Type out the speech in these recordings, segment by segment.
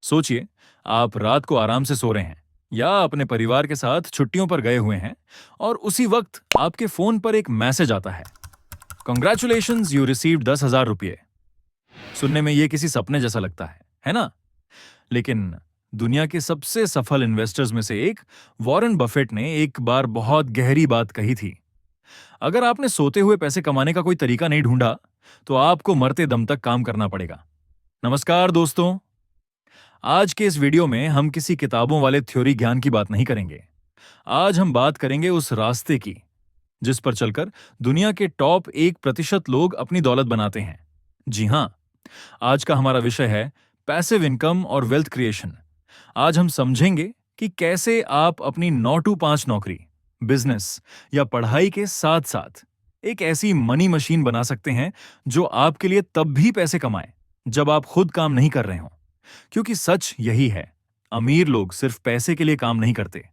सोचिए, आप रात को आराम से सो रहे हैं या अपने परिवार के साथ छुट्टियों पर गए हुए हैं और उसी वक्त आपके फोन पर एक मैसेज आता है, कॉन्ग्रेचुलेशंस यू रिसीव्ड 10,000 रुपये। सुनने में ये किसी सपने जैसा लगता है ना? लेकिन दुनिया के सबसे सफल इन्वेस्टर्स में से एक वॉरेन बफेट ने एक बार बहुत गहरी बात कही थी। अगर आपने सोते हुए पैसे कमाने का कोई तरीका नहीं ढूंढा, तो आपको मरते दम तक काम करना पड़ेगा। नमस्कार दोस्तों, आज के इस वीडियो में हम किसी किताबों वाले थ्योरी ज्ञान की बात नहीं करेंगे। आज हम बात करेंगे उस रास्ते की जिस पर चलकर दुनिया के टॉप 1% लोग अपनी दौलत बनाते हैं। जी हां, आज का हमारा विषय है पैसिव इनकम और वेल्थ क्रिएशन। आज हम समझेंगे कि कैसे आप अपनी 9 to 5 नौकरी, बिजनेस या पढ़ाई के साथ साथ एक ऐसी मनी मशीन बना सकते हैं जो आपके लिए तब भी पैसे कमाए जब आप खुद काम नहीं कर रहे हो। क्योंकि सच यही है, अमीर लोग सिर्फ पैसे के लिए काम नहीं करते,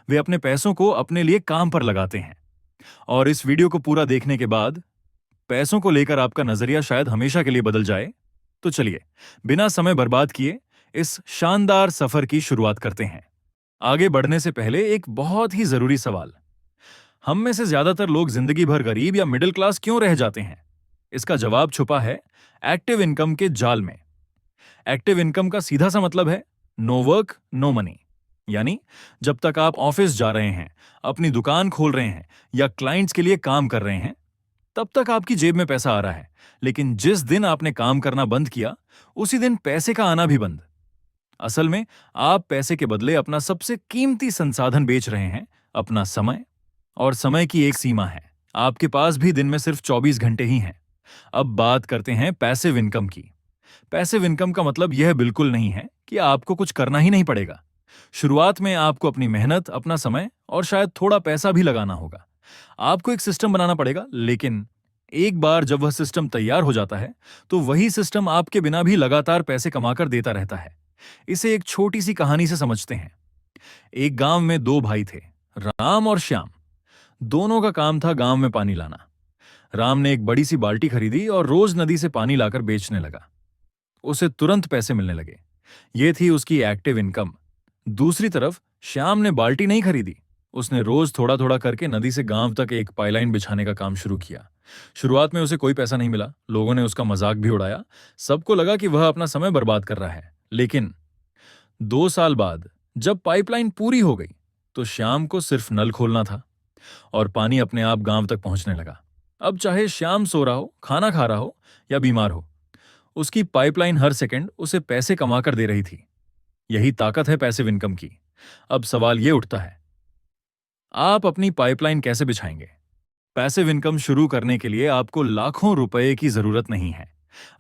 वे अपने पैसों को अपने लिए काम पर लगाते हैं। और इस वीडियो को पूरा देखने के बाद पैसों को लेकर आपका नजरिया शायद हमेशा के लिए बदल जाए। तो चलिए, बिना समय बर्बाद किए इस शानदार सफर की शुरुआत करते हैं। आगे बढ़ने से पहले एक बहुत ही जरूरी सवाल, हम में से ज्यादातर लोग जिंदगी भर गरीब या मिडिल क्लास क्यों रह जाते हैं? इसका जवाब छुपा है एक्टिव इनकम के जाल में। एक्टिव इनकम का सीधा सा मतलब है नो वर्क नो मनी। यानी जब तक आप ऑफिस जा रहे हैं, अपनी दुकान खोल रहे हैं या क्लाइंट्स के लिए काम कर रहे हैं, तब तक आपकी जेब में पैसा आ रहा है। लेकिन जिस दिन आपने काम करना बंद किया, उसी दिन पैसे का आना भी बंद। असल में आप पैसे के बदले अपना सबसे कीमती संसाधन बेच रहे हैं, अपना समय। और समय की एक सीमा है, आपके पास भी दिन में सिर्फ 24 घंटे ही हैं। अब बात करते हैं पैसिव इनकम की। पैसिव इनकम का मतलब यह बिल्कुल नहीं है कि आपको कुछ करना ही नहीं पड़ेगा। शुरुआत में आपको अपनी मेहनत, अपना समय और शायद थोड़ा पैसा भी लगाना होगा। आपको एक सिस्टम बनाना पड़ेगा, लेकिन एक बार जब वह सिस्टम तैयार हो जाता है, तो वही सिस्टम आपके बिना भी लगातार पैसे कमाकर देता रहता है। इसे एक छोटी सी कहानी से समझते हैं। एक गांव में दो भाई थे, राम और श्याम। दोनों का काम था गांव में पानी लाना। राम ने एक बड़ी सी बाल्टी खरीदी और रोज नदी से पानी लाकर बेचने लगा। उसे तुरंत पैसे मिलने लगे। यह थी उसकी एक्टिव इनकम। दूसरी तरफ श्याम ने बाल्टी नहीं खरीदी। उसने रोज थोड़ा थोड़ा करके नदी से गांव तक एक पाइपलाइन बिछाने का काम शुरू किया। शुरुआत में उसे कोई पैसा नहीं मिला, लोगों ने उसका मजाक भी उड़ाया। सबको लगा कि वह अपना समय बर्बाद कर रहा है। लेकिन 2 साल बाद जब पाइपलाइन पूरी हो गई, तो श्याम को सिर्फ नल खोलना था और पानी अपने आप गांव तक पहुंचने लगा। अब चाहे श्याम सो रहा हो, खाना खा रहा हो या बीमार हो, उसकी पाइपलाइन हर सेकंड उसे पैसे कमाकर दे रही थी। यही ताकत है पैसिव इनकम की। अब सवाल यह उठता है, आप अपनी पाइपलाइन कैसे बिछाएंगे? पैसिव इनकम शुरू करने के लिए आपको लाखों रुपए की जरूरत नहीं है।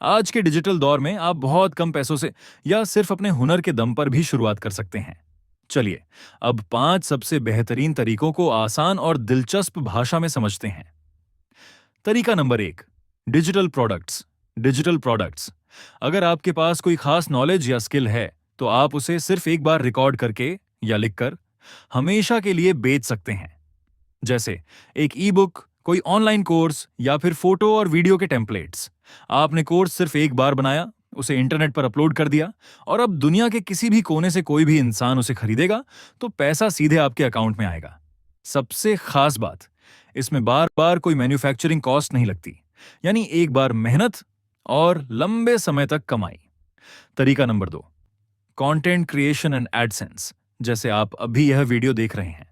आज के डिजिटल दौर में आप बहुत कम पैसों से या सिर्फ अपने हुनर के दम पर भी शुरुआत कर सकते हैं। चलिए, अब 5 सबसे बेहतरीन तरीकों को आसान और दिलचस्प भाषा में समझते हैं। तरीका number 1, digital products. Digital products, अगर आपके पास कोई खास नॉलेज या स्किल है, तो आप उसे सिर्फ एक बार रिकॉर्ड करके या लिखकर हमेशा के लिए बेच सकते हैं। जैसे एक ई बुक, कोई ऑनलाइन कोर्स या फिर फोटो और वीडियो के टेम्पलेट्स। आपने कोर्स सिर्फ एक बार बनाया, उसे इंटरनेट पर अपलोड कर दिया और अब दुनिया के किसी भी कोने से कोई भी इंसान उसे खरीदेगा तो पैसा सीधे आपके अकाउंट में आएगा। सबसे खास बात, इसमें बार बार कोई मैन्युफैक्चरिंग कॉस्ट नहीं लगती। यानी एक बार मेहनत और लंबे समय तक कमाई। तरीका number 2, content creation and AdSense. जैसे आप अभी यह वीडियो देख रहे हैं,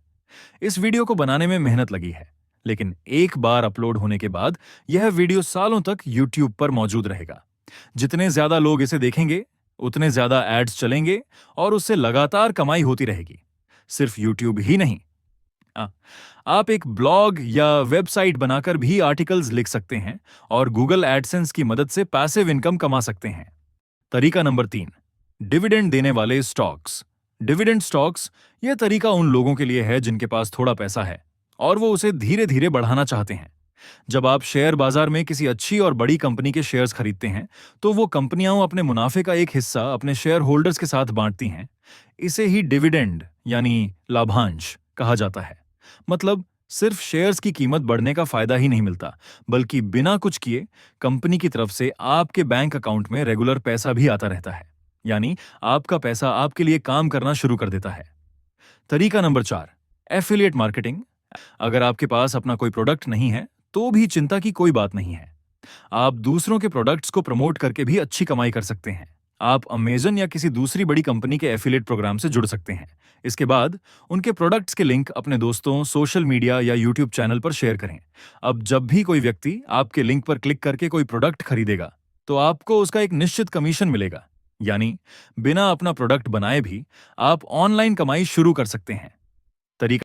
इस वीडियो को बनाने में मेहनत लगी है, लेकिन एक बार अपलोड होने के बाद यह वीडियो सालों तक YouTube पर मौजूद रहेगा। जितने ज्यादा लोग इसे देखेंगे, उतने ज्यादा एड्स चलेंगे और उससे लगातार कमाई होती रहेगी। सिर्फ YouTube ही नहीं, आप एक ब्लॉग या वेबसाइट बनाकर भी आर्टिकल्स लिख सकते हैं और गूगल एडसेंस की मदद से पैसिव इनकम कमा सकते हैं। तरीका नंबर 3, डिविडेंड देने वाले स्टॉक्स। डिविडेंड स्टॉक्स, यह तरीका उन लोगों के लिए है जिनके पास थोड़ा पैसा है और वो उसे धीरे धीरे बढ़ाना चाहते हैं। जब आप शेयर बाजार में किसी अच्छी और बड़ी कंपनी के शेयर्स खरीदते हैं, तो वो कंपनियां अपने मुनाफे का एक हिस्सा अपने शेयर होल्डर्स के साथ बांटती हैं। इसे ही डिविडेंड यानी लाभांश कहा जाता है। मतलब सिर्फ शेयर्स की कीमत बढ़ने का फायदा ही नहीं मिलता, बल्कि बिना कुछ किए कंपनी की तरफ से आपके बैंक अकाउंट में रेगुलर पैसा भी आता रहता है। यानी आपका पैसा आपके लिए काम करना शुरू कर देता है। तरीका नंबर 4, एफिलिएट मार्केटिंग। अगर आपके पास अपना कोई प्रोडक्ट नहीं है, तो भी चिंता की कोई बात नहीं है। आप दूसरों के प्रोडक्ट्स को प्रमोट करके भी अच्छी कमाई कर सकते हैं। आप अमेजन या किसी दूसरी बड़ी कंपनी के एफिलिएट प्रोग्राम से जुड़ सकते हैं। इसके बाद उनके प्रोडक्ट्स के लिंक अपने दोस्तों, सोशल मीडिया या यूट्यूब चैनल पर शेयर करें। अब जब भी कोई व्यक्ति आपके लिंक पर क्लिक करके कोई प्रोडक्ट खरीदेगा, तो आपको उसका एक निश्चित कमीशन मिलेगा। यानी बिना अपना प्रोडक्ट बनाए भी आप ऑनलाइन कमाई शुरू कर सकते हैं।